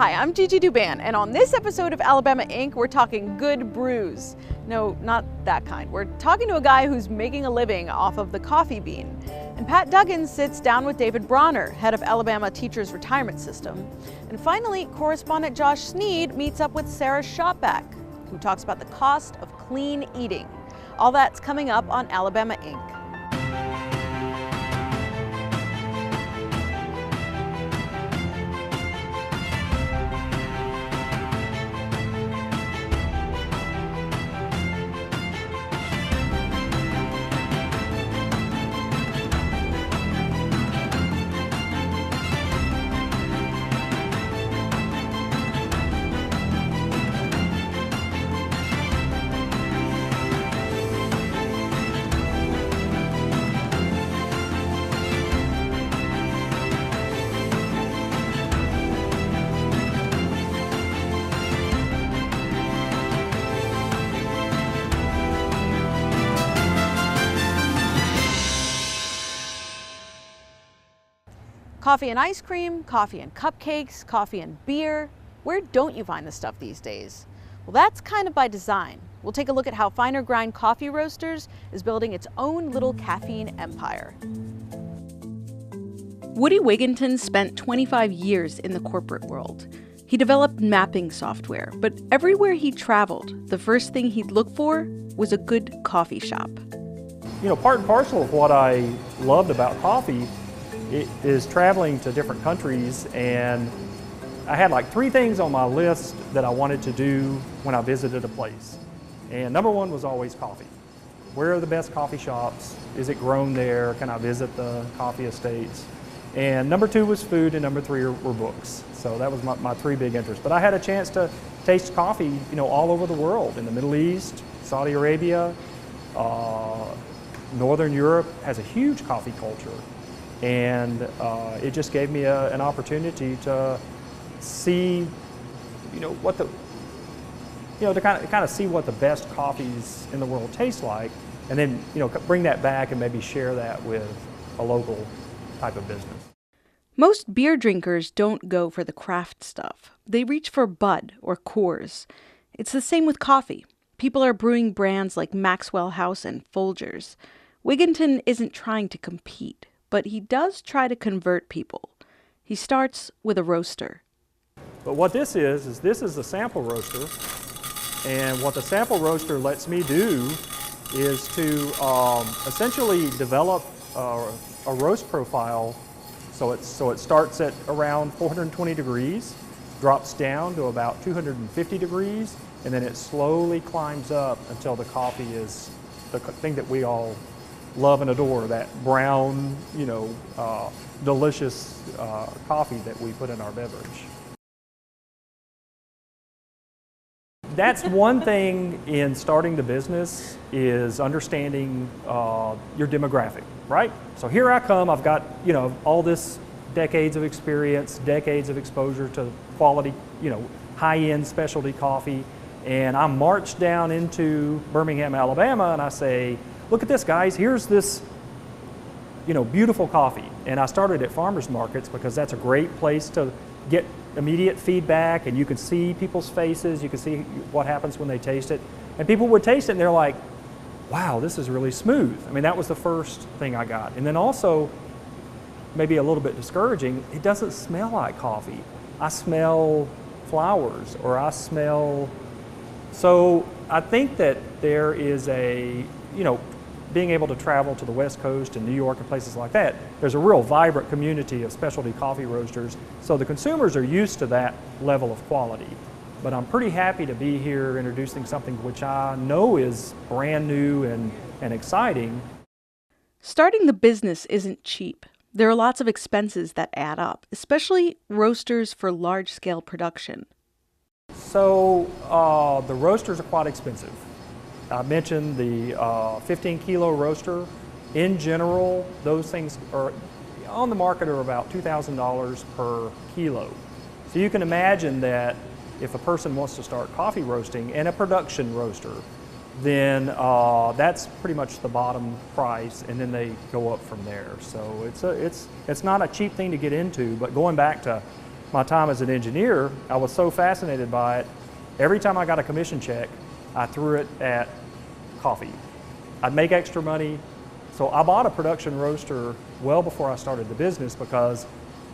Hi, I'm Gigi Douban, and on this episode of Alabama Inc., we're talking good brews. No, not that kind. We're talking to a guy who's making a living off of the coffee bean. And Pat Duggan sits down with David Bronner, head of Alabama Teachers Retirement System. And finally, correspondent Josh Sneed meets up with Sarah Shopback, who talks about the cost of clean eating. All that's coming up on Alabama Inc. Coffee and ice cream, coffee and cupcakes, coffee and beer. Where don't you find this stuff these days? Well, that's kind of by design. We'll take a look at how Finer Grind Coffee Roasters is building its own little caffeine empire. Woody Wigginton spent 25 years in the corporate world. He developed mapping software, but everywhere he traveled, the first thing he'd look for was a good coffee shop. You know, part and parcel of what I loved about coffee is traveling to different countries, and I had like 3 things on my list that I wanted to do when I visited a place. And number 1 was always coffee. Where are the best coffee shops? Is it grown there? Can I visit the coffee estates? And number 2 was food, and number 3 were books. So that was my 3 big interests. But I had a chance to taste coffee, you know, all over the world, in the Middle East, Saudi Arabia, Northern Europe has a huge coffee culture. And it just gave me an opportunity to see, you know, to kind of see what the best coffees in the world taste like, and then, you know, bring that back and maybe share that with a local type of business. Most beer drinkers don't go for the craft stuff. They reach for Bud or Coors. It's the same with coffee. People are brewing brands like Maxwell House and Folgers. Wigginton isn't trying to compete, but he does try to convert people. He starts with a roaster. But what this is a sample roaster, and what the sample roaster lets me do is to essentially develop a roast profile. So it starts at around 420 degrees, drops down to about 250 degrees, and then it slowly climbs up until the coffee is the thing that we all love and adore, that brown, you know, delicious coffee that we put in our beverage. That's one thing in starting the business, is understanding your demographic, right? So here I come, I've got, you know, all this decades of experience, decades of exposure to quality, you know, high-end specialty coffee, and I march down into Birmingham, Alabama, and I say, look at this, guys, here's this, you know, beautiful coffee. And I started at farmers markets because that's a great place to get immediate feedback, and you can see people's faces, you can see what happens when they taste it. And people would taste it and they're like, wow, this is really smooth. I mean, that was the first thing I got. And then also, maybe a little bit discouraging, it doesn't smell like coffee. I smell flowers, or I smell, so I think that there is a, you know, being able to travel to the West Coast and New York and places like that, there's a real vibrant community of specialty coffee roasters, so the consumers are used to that level of quality. But I'm pretty happy to be here introducing something which I know is brand new and exciting. Starting the business isn't cheap. There are lots of expenses that add up, especially roasters for large-scale production. So the roasters are quite expensive. I mentioned the 15-kilo roaster. In general, those things are on the market are about $2,000 per kilo. So you can imagine that if a person wants to start coffee roasting and a production roaster, then that's pretty much the bottom price, and then they go up from there. So it's not a cheap thing to get into, but going back to my time as an engineer, I was so fascinated by it. Every time I got a commission check, I threw it at coffee. I'd make extra money. So I bought a production roaster well before I started the business because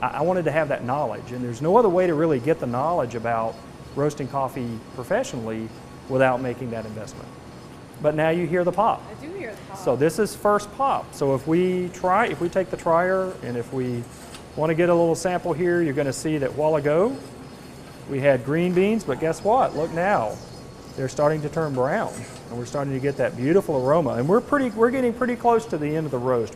I wanted to have that knowledge. And there's no other way to really get the knowledge about roasting coffee professionally without making that investment. But now you hear the pop. I do hear the pop. So this is first pop. So if we take the trier, and if we want to get a little sample here, you're going to see that while ago we had green beans, but guess what? Look now, they're starting to turn brown, and we're starting to get that beautiful aroma. And we're getting pretty close to the end of the roast.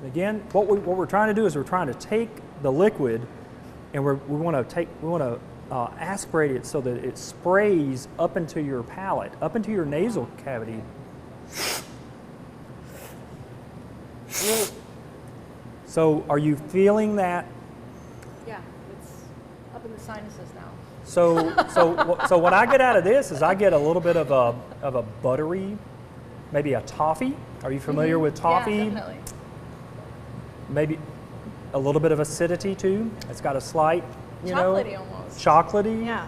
Again, what we're trying to do is we're trying to take the liquid, and we want to aspirate it so that it sprays up into your palate, up into your nasal cavity. So are you feeling that? Yeah, it's up in the sinuses now. So what I get out of this is I get a little bit of a buttery, maybe a toffee. Are you familiar with toffee? Yeah, definitely. Maybe a little bit of acidity too. It's got a slight, chocolatey almost. Chocolatey. Yeah.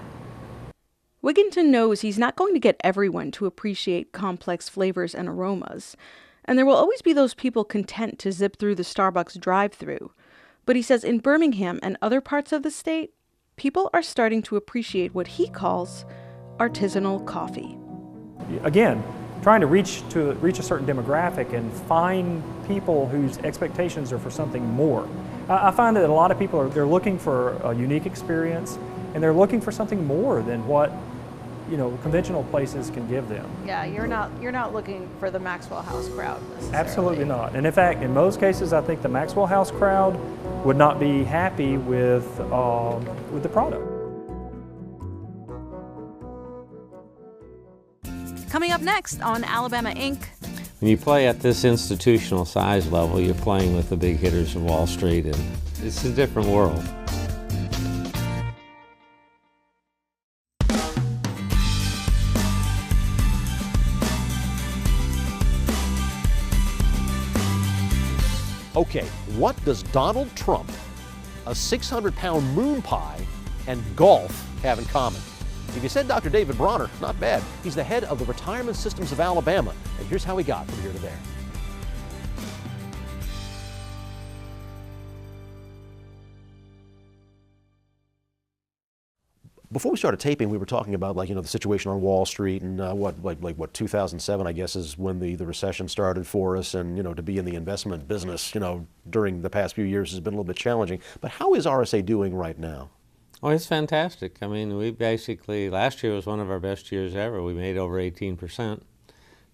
Wigginton knows he's not going to get everyone to appreciate complex flavors and aromas, and there will always be those people content to zip through the Starbucks drive-thru. But he says in Birmingham and other parts of the state, people are starting to appreciate what he calls artisanal coffee. Again, trying to reach a certain demographic and find people whose expectations are for something more. I find that a lot of people they're looking for a unique experience, and they're looking for something more than what conventional places can give them. Yeah, you're not looking for the Maxwell House crowd necessarily. Absolutely not. And in fact, in most cases, I think the Maxwell House crowd would not be happy with the product. Coming up next on Alabama Inc. When you play at this institutional size level, you're playing with the big hitters of Wall Street, and it's a different world. Okay, what does Donald Trump, a 600-pound moon pie, and golf have in common? If you said Dr. David Bronner, not bad. He's the head of the Retirement Systems of Alabama, and here's how he got from here to there. Before we started taping, we were talking about the situation on Wall Street and what 2007 I guess is when the recession started for us, and to be in the investment business during the past few years has been a little bit challenging. But how is RSA doing right now? Oh, it's fantastic. I mean, we basically, last year was one of our best years ever. We made over 18%,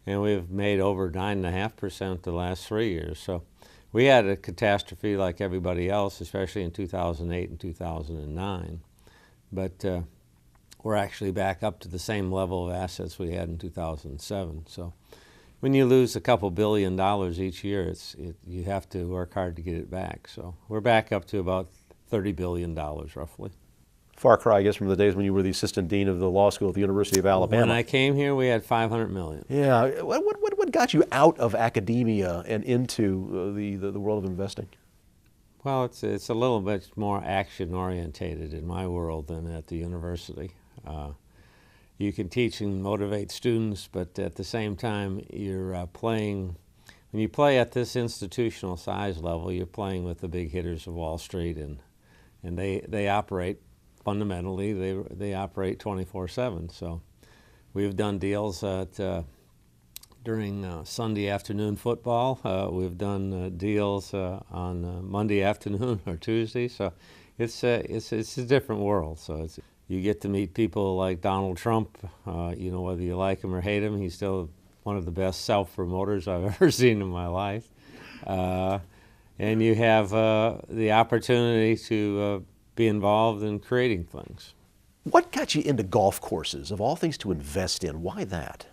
and we've made over 9.5% the last 3 years. So we had a catastrophe like everybody else, especially in 2008 and 2009. But we're actually back up to the same level of assets we had in 2007. So when you lose a couple $1 billion each year, you have to work hard to get it back. So we're back up to about $30 billion roughly. Far cry, I guess, from the days when you were the assistant dean of the law school at the University of Alabama. When I came here, we had $500 million. Yeah. What got you out of academia and into the world of investing? Well, it's a little bit more action-orientated in my world than at the university. You can teach and motivate students, but at the same time, you're playing. When you play at this institutional size level, you're playing with the big hitters of Wall Street, and they operate fundamentally. They operate 24/7. So we've done deals during Sunday afternoon football. We've done deals on Monday afternoon or Tuesday. So it's a different world. So you get to meet people like Donald Trump. Whether you like him or hate him, he's still one of the best self-promoters I've ever seen in my life. And you have the opportunity to be involved in creating things. What got you into golf courses, of all things to invest in? Why that?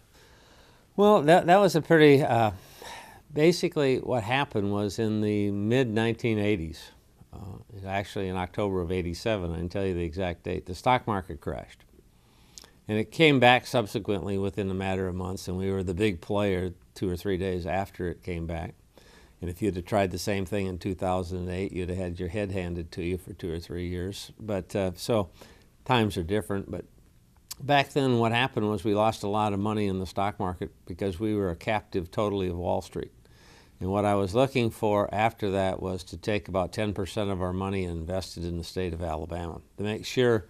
Well, that was a pretty, basically what happened was in the mid-1980s, actually in October of '87, I can tell you the exact date, the stock market crashed. And it came back subsequently within a matter of months, and we were the big player 2 or 3 days after it came back. And if you'd have tried the same thing in 2008, you'd have had your head handed to you for 2 or 3 years. But so times are different. But back then what happened was we lost a lot of money in the stock market because we were a captive totally of Wall Street. And what I was looking for after that was to take about 10% of our money and invest it in the state of Alabama to make sure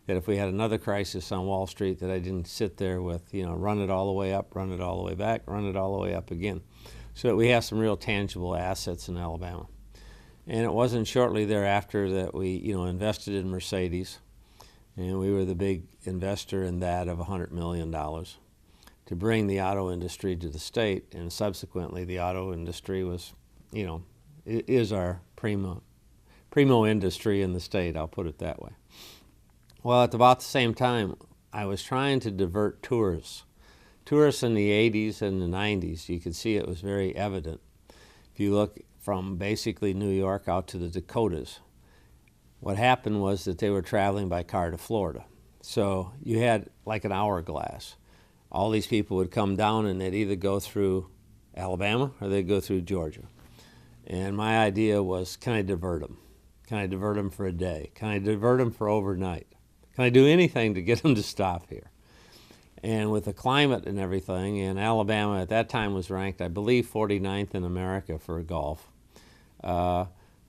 that if we had another crisis on Wall Street that I didn't sit there with, run it all the way up, run it all the way back, run it all the way up again. So that we have some real tangible assets in Alabama. And it wasn't shortly thereafter that we, invested in Mercedes, and we were the big investor in that of $100 million. To bring the auto industry to the state, and subsequently the auto industry was, is our primo industry in the state, I'll put it that way. Well, at about the same time, I was trying to divert tourists. Tourists in the 80s and the 90s, you could see it was very evident. If you look from basically New York out to the Dakotas, what happened was that they were traveling by car to Florida. So you had like an hourglass. All these people would come down and they'd either go through Alabama or they'd go through Georgia. And my idea was, can I divert them? Can I divert them for a day? Can I divert them for overnight? Can I do anything to get them to stop here? And with the climate and everything, and Alabama at that time was ranked, I believe, 49th in America for golf,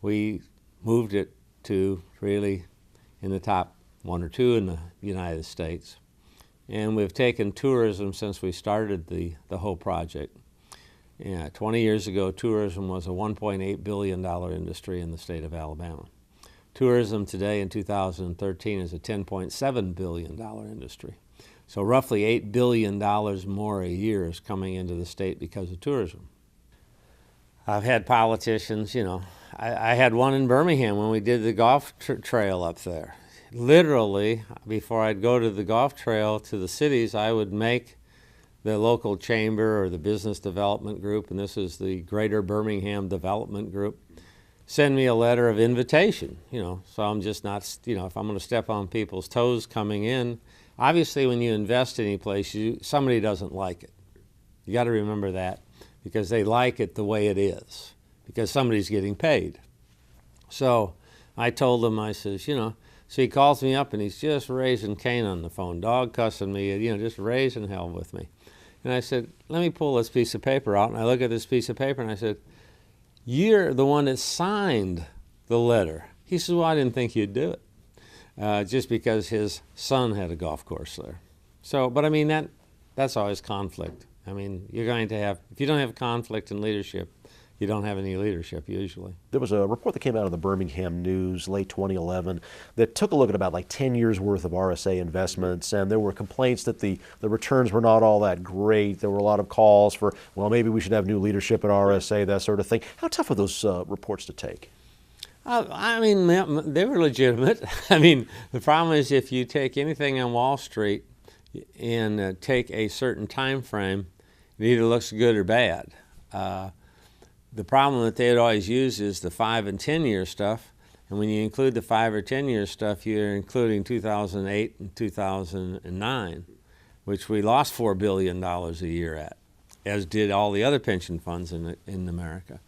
we moved it to really in the top 1 or 2 in the United States. And we've taken tourism since we started the whole project. 20 years ago, tourism was a $1.8 billion industry in the state of Alabama. Tourism today in 2013 is a $10.7 billion industry. So roughly $8 billion more a year is coming into the state because of tourism. I've had politicians, I had one in Birmingham when we did the golf trail up there. Literally, before I'd go to the golf trail to the cities, I would make the local chamber or the business development group, and this is the Greater Birmingham Development Group, send me a letter of invitation, so I'm just not, if I'm going to step on people's toes coming in. Obviously, when you invest any place, somebody doesn't like it. You got to remember that, because they like it the way it is, because somebody's getting paid. So I told them, I says, so he calls me up and he's just raising Cain on the phone, dog cussing me, just raising hell with me. And I said, let me pull this piece of paper out. And I look at this piece of paper and I said, you're the one that signed the letter. He says, well, I didn't think you'd do it, just because his son had a golf course there. So, but I mean, that's always conflict. I mean, you're going to have, if you don't have conflict in leadership, you don't have any leadership usually. There was a report that came out of the Birmingham News late 2011 that took a look at about like 10 years worth of RSA investments, and there were complaints that the returns were not all that great. There were a lot of calls for, well, maybe we should have new leadership at RSA, that sort of thing. How tough are those reports to take? I mean, they were legitimate. I mean, the problem is if you take anything on Wall Street and take a certain time frame, it either looks good or bad. The problem that they'd always use is the 5 and 10 year stuff, and when you include the 5 or 10 year stuff, you're including 2008 and 2009, which we lost $4 billion a year at, as did all the other pension funds in America.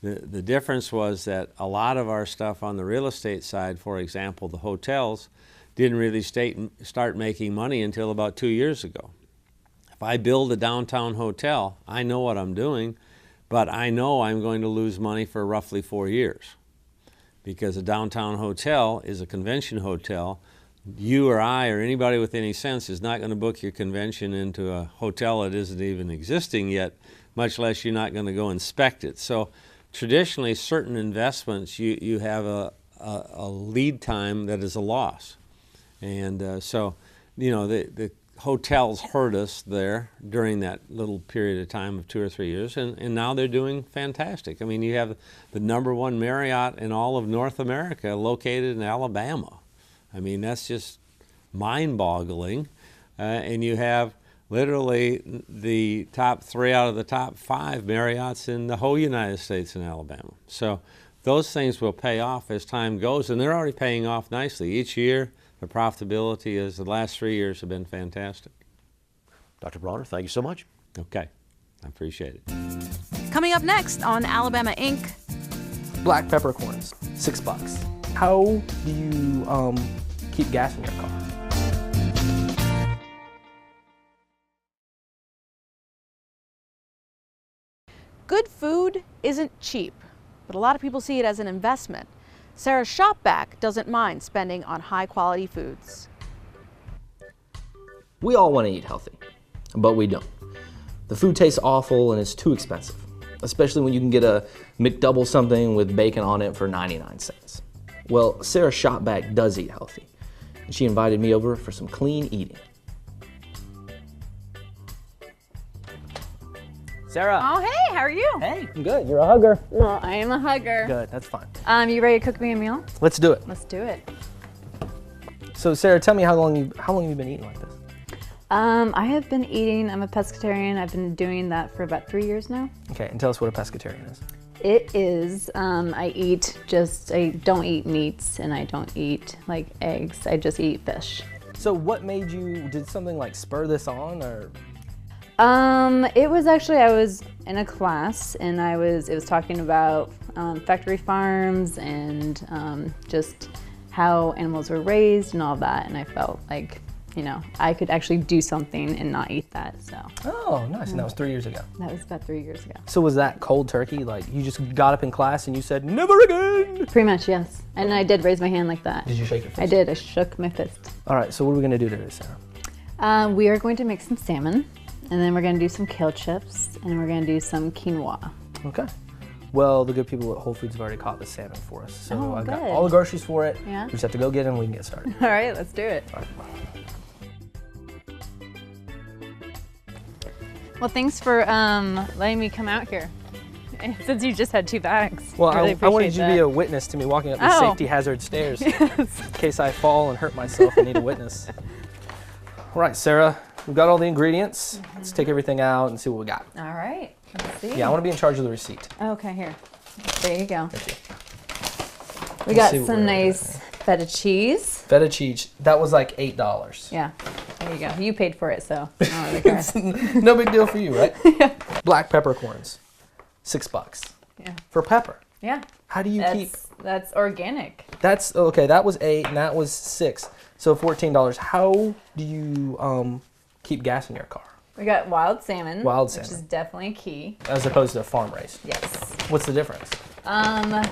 The difference was that a lot of our stuff on the real estate side, for example, the hotels, didn't really start making money until about 2 years ago. If I build a downtown hotel, I know what I'm doing, but I know I'm going to lose money for roughly 4 years, because a downtown hotel is a convention hotel. You or I or anybody with any sense is not going to book your convention into a hotel that isn't even existing yet, much less you're not going to go inspect it. So traditionally, certain investments, you have a lead time that is a loss. And so, the hotels hurt us there during that little period of time of 2 or 3 years, and now they're doing fantastic. I mean, you have the #1 Marriott in all of North America located in Alabama. I mean, that's just mind-boggling. And you have literally the top 3 out of the top 5 Marriotts in the whole United States in Alabama. So those things will pay off as time goes, and they're already paying off nicely. Each year, the profitability is, the last 3 years have been fantastic. Dr. Bronner, thank you so much. Okay, I appreciate it. Coming up next on Alabama Inc. Black peppercorns, $6. How do you keep gas in your car? Good food isn't cheap, but a lot of people see it as an investment. Sarah Shopback doesn't mind spending on high-quality foods. We all want to eat healthy, but we don't. The food tastes awful and it's too expensive, especially when you can get a McDouble something with bacon on it for 99 cents. Well, Sarah Shopback does eat healthy, and she invited me over for some clean eating. Sarah. Oh, hey, how are you? Hey, I'm good. You're a hugger. Well, I am a hugger. Good, that's fine. You ready to cook me a meal? Let's do it. Let's do it. So Sarah, tell me how long you've been eating like this? I have been eating, I'm a pescatarian. I've been doing that for about 3 years now. Okay, and tell us what a pescatarian is. It is, I don't eat meats and I don't eat like eggs. I just eat fish. So what made you, did something like spur this on or? It was actually, I was in a class and it was talking about factory farms and just how animals were raised and all that, and I felt like, you know, I could actually do something and not eat that, so. Oh, nice, and that was 3 years ago. That was about 3 years ago. So was that cold turkey? Like you just got up in class and you said, never again? Pretty much, yes. And I did raise my hand like that. Did you shake your fist? I did, I shook my fist. All right, so what are we gonna do today, Sarah? We are going to make some salmon, and then we're gonna do some kale chips, and we're gonna do some quinoa. Okay. Well, the good people at Whole Foods have already caught the salmon for us. So Oh, I've got good. all the groceries for it. Yeah. We just have to go get them and we can get started. All right, let's do it. All right. Well, thanks for letting me come out here. Since you just had 2 bags. Well, really I wanted appreciate you to be that. a witness to me walking up these Oh. safety hazard stairs in case I fall and hurt myself and need a witness. All right, Sarah, we've got all the ingredients. Let's take everything out and see what we got. All right, let's see. Yeah, I want to be in charge of the receipt. Okay, here. There you go. Thank you. We Let's got see what some we're nice feta cheese. Feta cheese, that was like $8. Yeah, there you go. You paid for it, so I don't really care. No big deal for you, right? Yeah. Black peppercorns, $6 Yeah. for pepper. Yeah. How do you keep? That's organic. That's okay. That was 8, and that was 6. So $14. How do you keep gas in your car We got wild salmon. Wild Which is salmon. definitely key. as opposed to farm raised? Yes. What's the difference?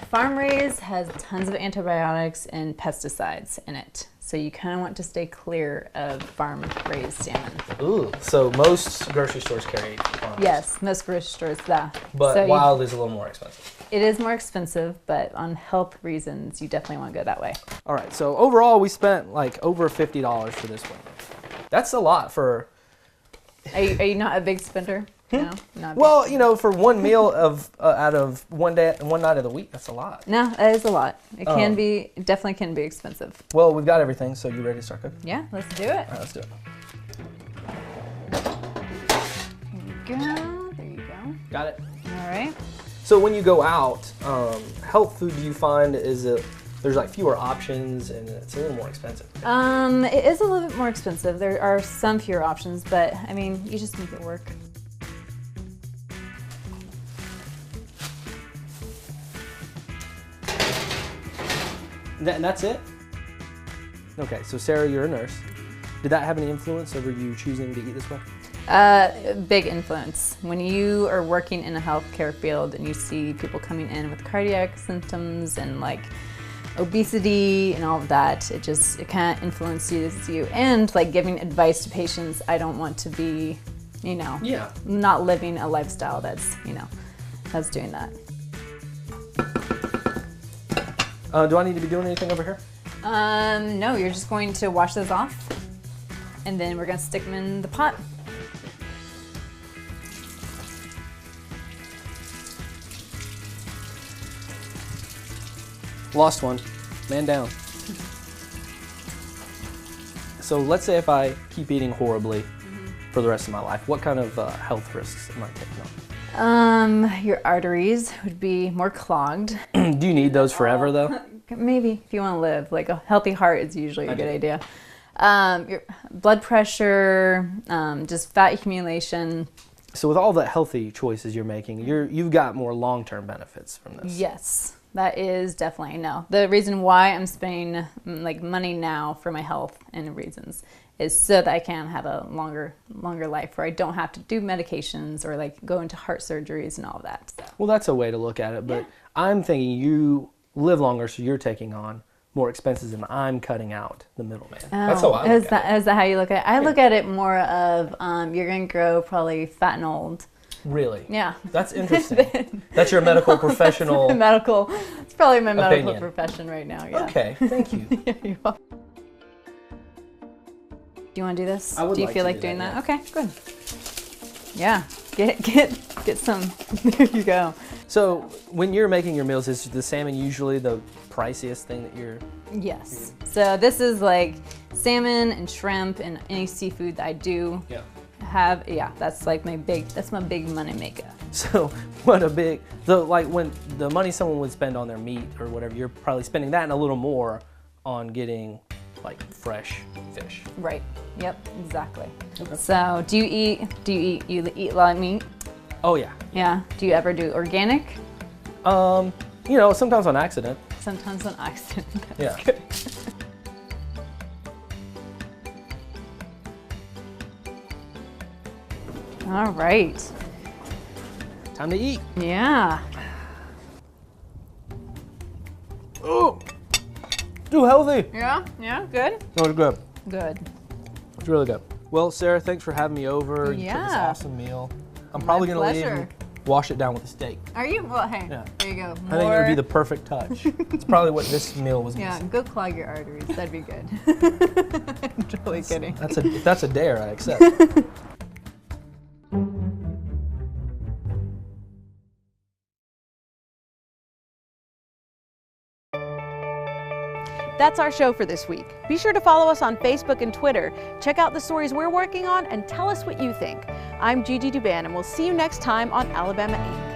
Farm raised has tons of antibiotics and pesticides in it. So you kind of want to stay clear of farm raised salmon. Ooh. So most grocery stores carry farm raised. Yes, most grocery stores, that. But So wild is a little more expensive. it is more expensive, but on health reasons, you definitely want to go that way. All right. So overall, we spent like over $50 for this one. That's a lot for. Are you not a big spender? No, not a big Well, you know, for one meal of out of one night of the week, that's a lot. No, that is a lot. It can Oh. be, it definitely can be expensive. Well, we've got everything. So you ready to start cooking? Yeah, let's do it. All right, let's do it. Here you go. There you go. Got it. All right. So when you go out, health food, do you find there's like fewer options and it's a little more expensive? It is a little bit more expensive. There are some fewer options, but I mean, you just make it work. And that's it? Okay, so Sarah, you're a nurse. Did that have any influence over you choosing to eat this way? Big influence. When you are working in a healthcare field and you see people coming in with cardiac symptoms and like obesity and all of that, it kind of influences you. And like giving advice to patients, I don't want to be, you know, Yeah. not living a lifestyle that's, you know, that's doing that. Do I need to be doing anything over here? No, you're just going to wash those off and then we're going to stick them in the pot. Lost one. Man down. So let's say if I keep eating horribly for the rest of my life, what kind of health risks am I taking on? Your arteries would be more clogged. Do you need those forever though? Maybe if you want to live, like a healthy heart is usually a I good do. idea. Your blood pressure, just fat accumulation. So with all the healthy choices you're making, you've got more long-term benefits from this. Yes, that is definitely no. The reason why I'm spending like money now for my health and reasons is so that I can have a longer life where I don't have to do medications or like go into heart surgeries and all of that. So. Well, that's a way to look at it, but I'm thinking you live longer, so you're taking on more expenses and I'm cutting out the middleman. That's how I look at it. Is that how you look at it? I look at it more of you're going to grow probably fat and old. Really? Yeah. That's interesting. That's your medical professional It's probably my medical opinion. profession right now. Yeah. Okay, thank you. Yeah, you're welcome. Do you want to do this? I would do you like feel to like do doing that, that? Okay, good. Yeah. Get some. There you go. So when you're making your meals, is the salmon usually the priciest thing that you're... Yes. So this is like salmon and shrimp and any seafood that I do have. Yeah, that's like my big money maker. So like when the money someone would spend on their meat or whatever, you're probably spending that and a little more on getting like fresh fish. Right. Yep. Exactly. Okay. So do you eat a lot of meat? Oh yeah. Yeah. Do you ever do organic? You know, sometimes on accident. Sometimes on accident. Yeah. Good. All right. Time to eat. Yeah. Oh, too healthy. Yeah. Yeah. Good. No, it's good. Good. It's really good. Well, Sarah, thanks for having me over. You cooked this Yeah. awesome meal. I'm probably gonna leave pleasure. and wash it down with a steak. Are you? Well, hey. Yeah. There you go. I think it would be the perfect touch. It's probably what this meal was Yeah. missing. Go clog your arteries. That'd be good. I'm totally kidding. If that's a dare, I accept. That's our show for this week. Be sure to follow us on Facebook and Twitter. Check out the stories we're working on and tell us what you think. I'm Gigi Duban, and we'll see you next time on Alabama Inc.